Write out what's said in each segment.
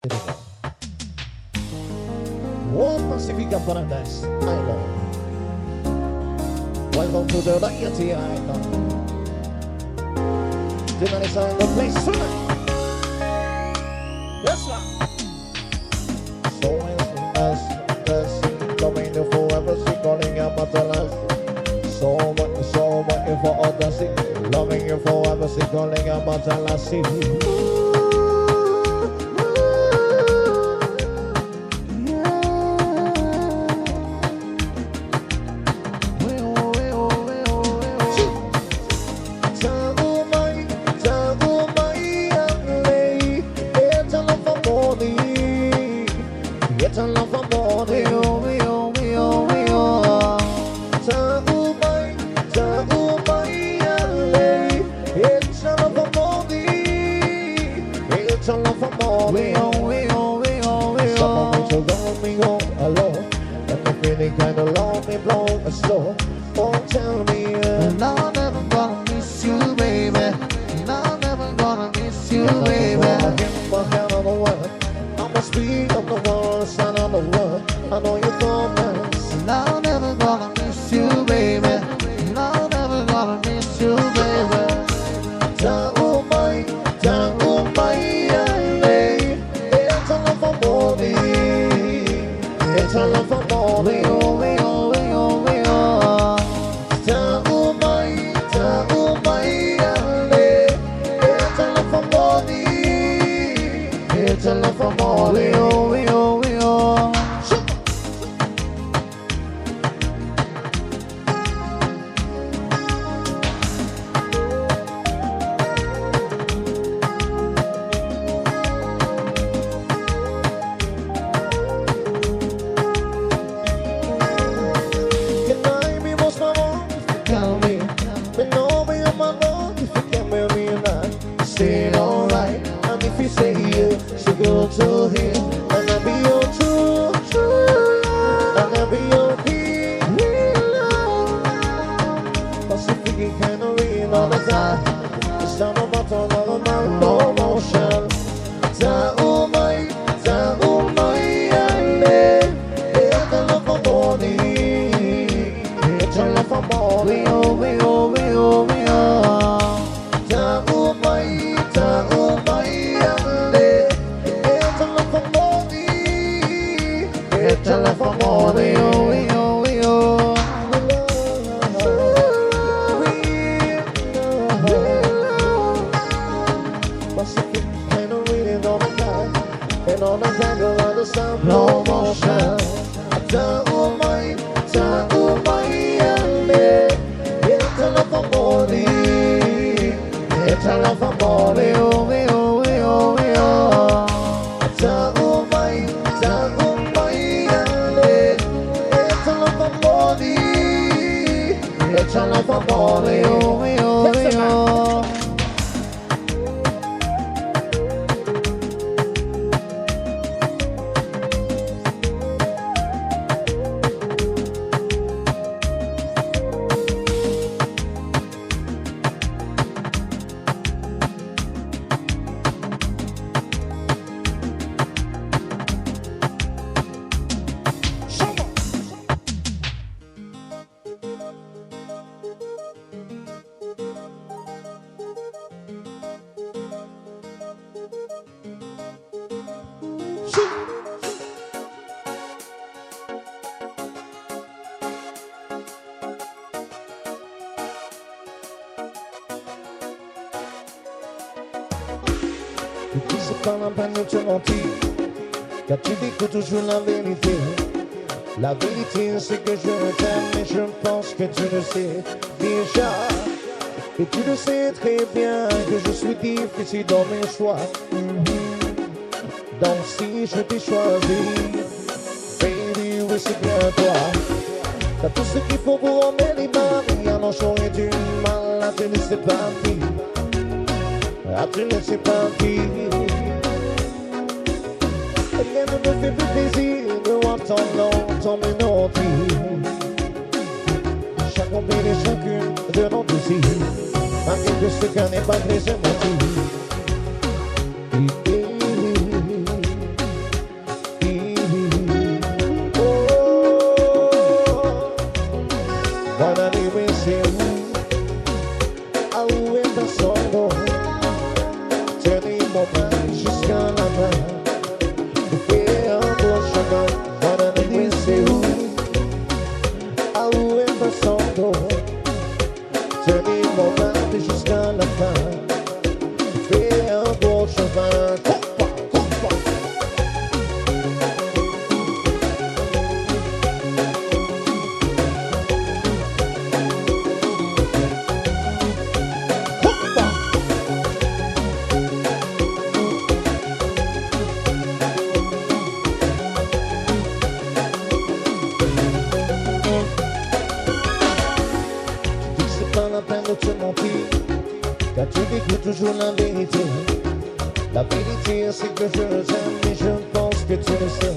One Pacific Paradise Island. Welcome to the Deity Island. Tonight is on the place tonight. Yes, sir. So as loving you forever, she calling out my last. So much for others, loving you forever, she calling out my last. Car tu dis que toujours la vérité. La vérité c'est que je t'aime et je pense que tu le sais déjà. Et tu le sais très bien que je suis difficile dans mes choix. Donc si je t'ai choisi, baby, oui c'est bien toi. T'as tout ce qu'il faut pour emmener les maris. Alors j'aurais du mal à te laisser partir. À te laisser partir. Rien ne me fait plus plaisir de voir ton nom tomber naughty. Chaque combine et chacune de nos désirs, malgré que ce qu'un n'est pas très émotif. écoute toujours la vérité. La vérité, c'est que je t'aime et je pense que tu le sais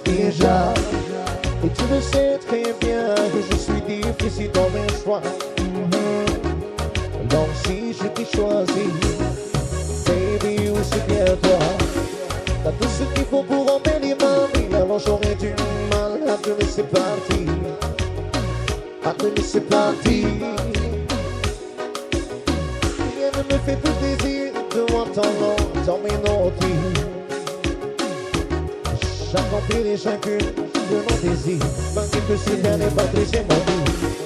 déjà. Et tu le sais très bien que je suis difficile dans mes choix. Donc si je t'ai choisi, baby, oui c'est bien toi. T'as tout ce qu'il faut pour embellir ma vie. Alors j'aurais du mal à te laisser partir, à te laisser partir. Rien ne me fait plus plaisir de voir ton nom dans mes notes. J'accomplis chacune de nos désirs, malgré que ce gars n'est pas brisé mon vie.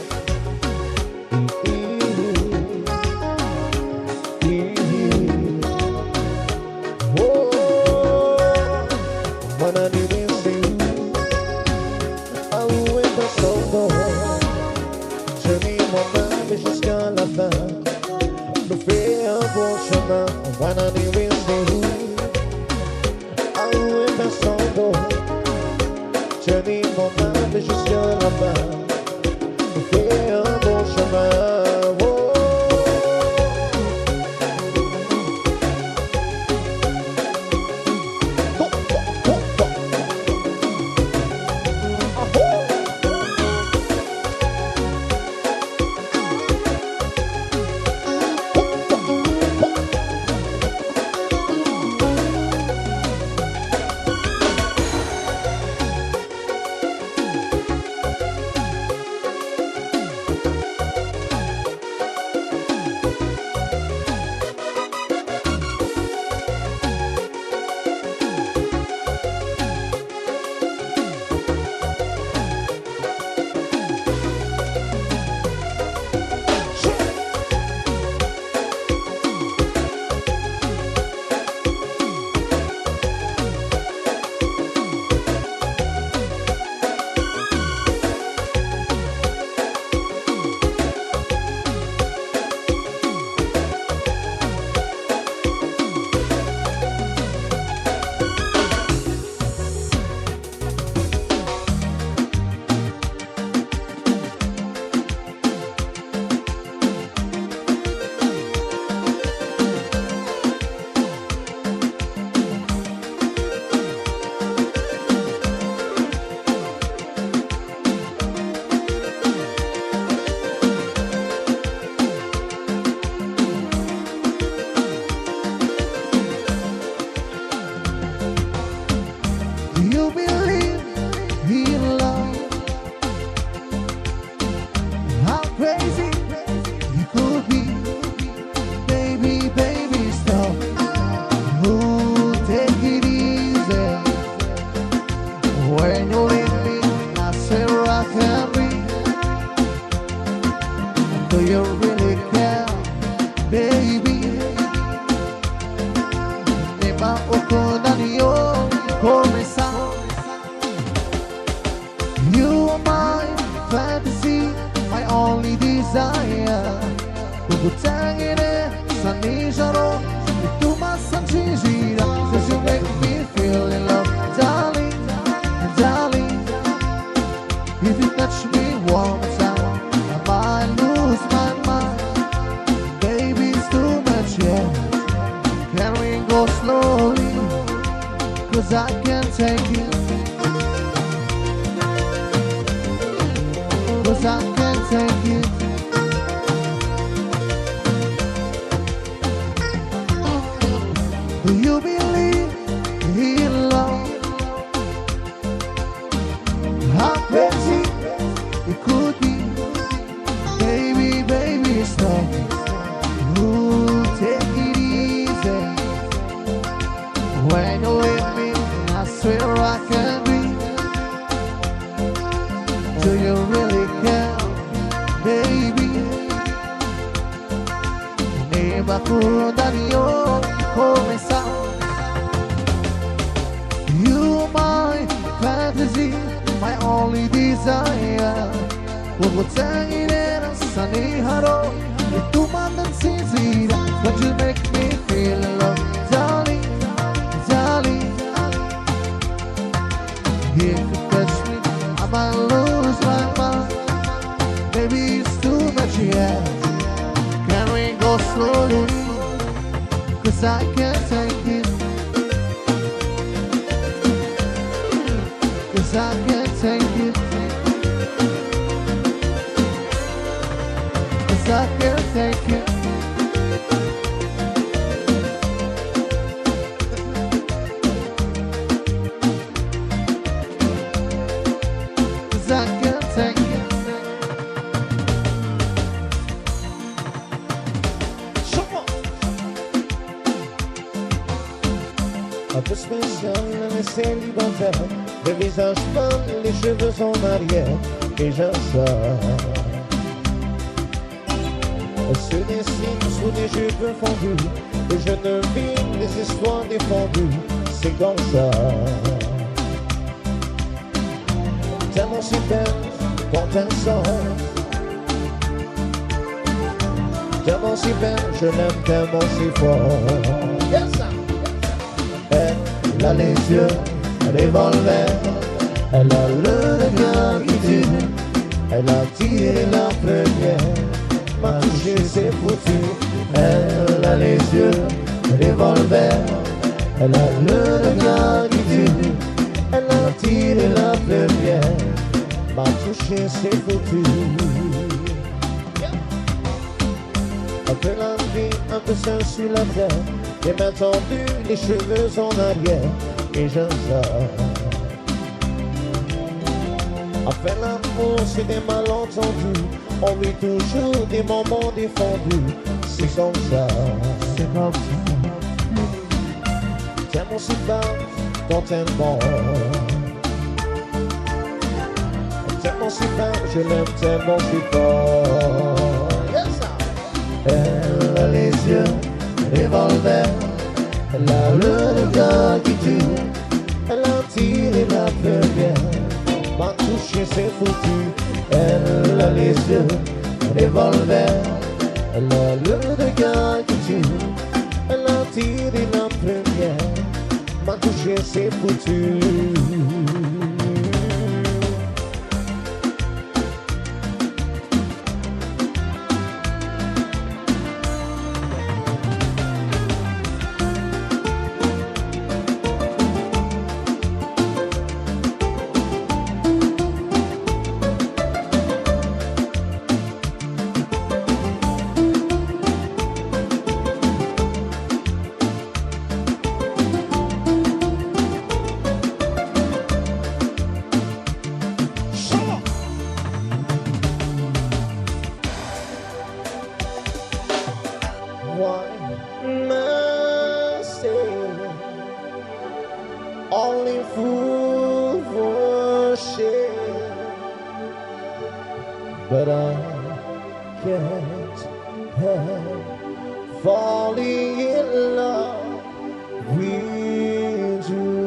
'cause I can't take it. 'Cause I can't take it. 'Cause I can't take it. 'Cause I can't take it. Un peu spécial, mais célibataire. Le visage pâle, les cheveux en arrière. Et je sors. Se dessine sous des cheveux fondus. Et je ne vis des histoires défendues. C'est comme ça. Tellement si belle quand elle sort. Tellement si belle, je l'aime tellement si fort. Yes, sir. Elle a les yeux, revolver. Elle a le regard qui tue. Elle a tiré la première. M'a touché, c'est foutu. Elle a les yeux, revolver. Elle a le regard qui tue. Elle a tiré la première. M'a touché, c'est foutu. Un peu la vie, un peu seul sur la terre. Les mains tendues, les cheveux en arrière. Et je sors. Après l'amour, c'est des malentendus. On vit toujours des moments défendus. C'est comme ça. C'est comme ça. Tellement si bas quand elle mord. Tellement si bas, je l'aime tellement si fort. Yes, sir. Elle a les yeux, revolver. Elle a le regard qui tue. Elle a tiré la première. M'a touché, c'est foutu. Elle a les yeux, revolver. Elle a le regard qui tue. Elle a tiré la première. M'a touché, c'est foutu. Only fool for shame, but I can't help falling in love with you.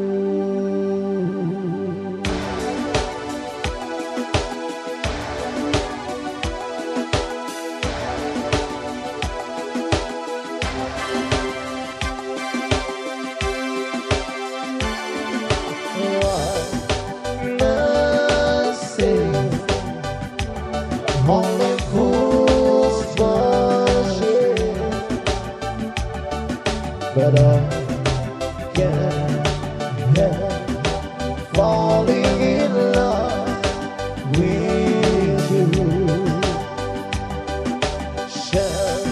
Only fools worship, but I can't help falling in love with you. Shall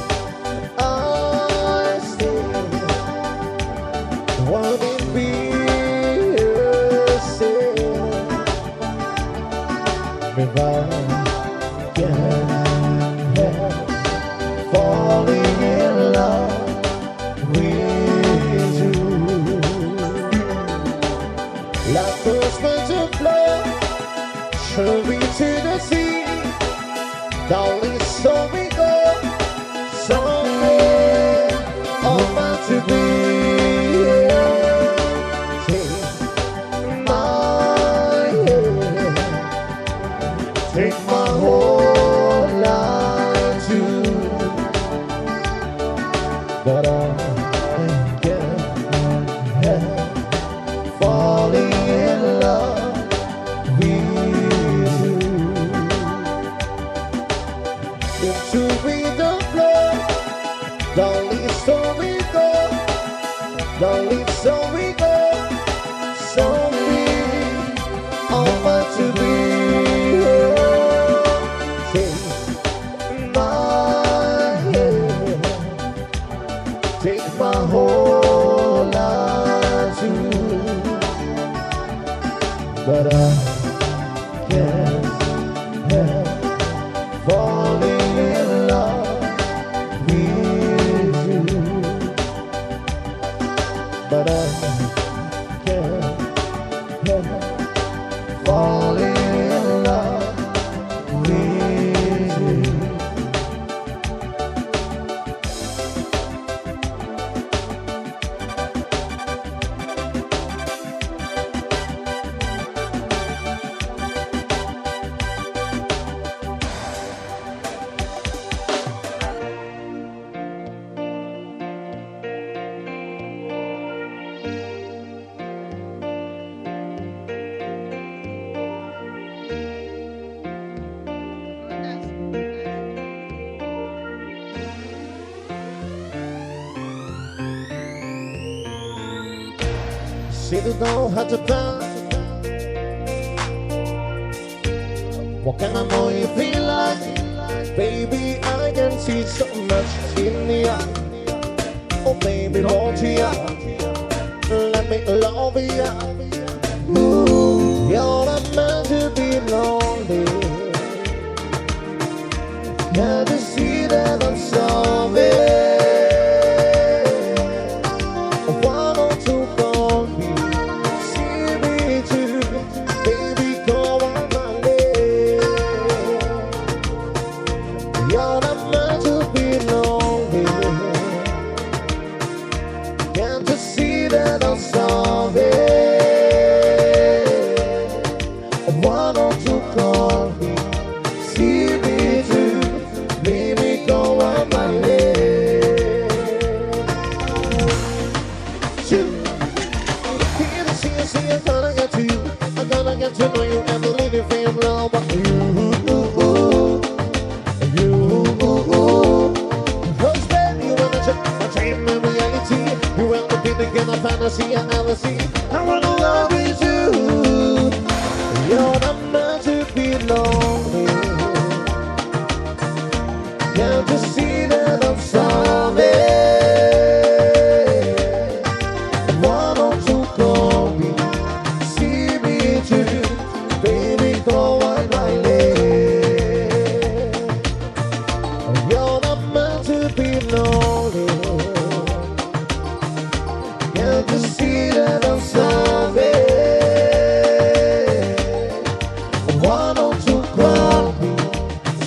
I stay? Won't it be a sin if I can't help falling in love with you? Like those birds of blood, show me to the sea. Darling, so we go somewhere about to be. Take my hand, take my whole life too, but I can't help falling in love with you. Into me the blood, darling, so we go. but I can't help falling in love with you. But I can't help falling in love with you. See, you don't have to dance. What can I know you feel like? Baby, I can see so much in the eye. Oh, baby, Lord, yeah. Let me love you. Ooh, you're not meant to be lonely. Can't you see that I'm sorry? Why don't you call me? See me too. Baby, go on my way. You're not meant to be lonely. Can't you see that I'm sorry? Why don't you call me? See me too. Baby, go on my way. See, I gotta get to you. I gotta get to know you and believe you feel love. But you, cause baby, you wanna check my dream and reality. You want to be the kind of fantasy I never see. I wanna love with you. You're not meant to be lonely. Can't you see that I'm sorry? Why don't you call me? See me too. Baby, go on my way. You're not meant to be lonely. Can't you see that I'm sorry? Why don't you call me?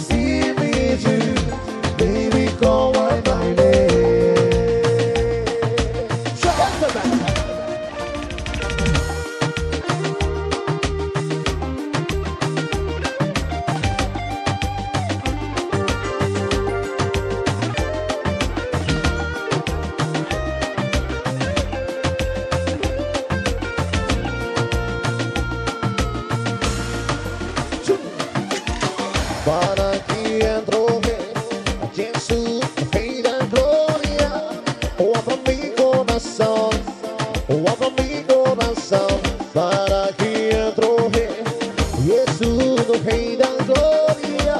See me too. Baby, go on my way. Shut up, para aquí entro aquí en su vida gloria. Oh, abra mi corazón, oh, abra mi corazón. Para aquí entro Jesús, vida gloria.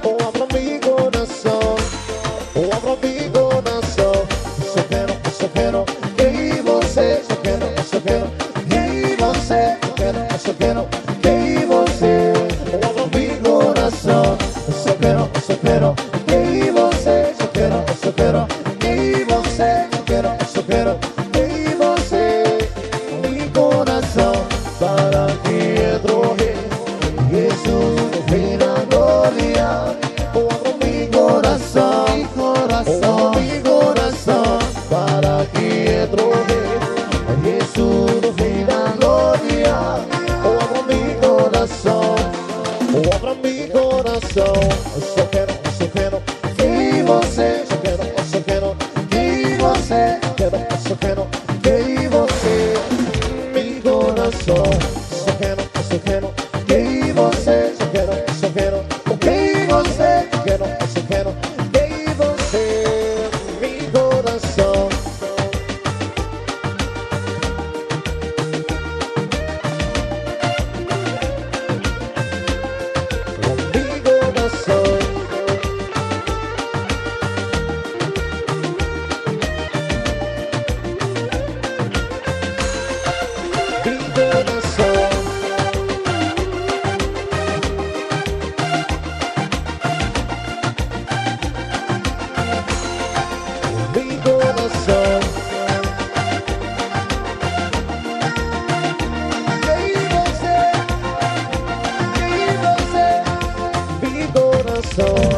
Oh, abra mi corazón, oh, abra mi corazón. Só quero que você, só quero que você, só quero que você. Oh, abra mi corazón. Só quero que você, só quero que você, só quero que você. Mi coração para que entro Jesus, vida glória. Oh, abra mi coração, oh, mi coração para que entro Jesus, vida glória. Oh, abra mi coração. Oh, abra mi coração. Só quero que você, só quero que você, só quero que você. Mi coração. Só quero que você, só quero que você, só quero que você. Mi coração. Mi coração. so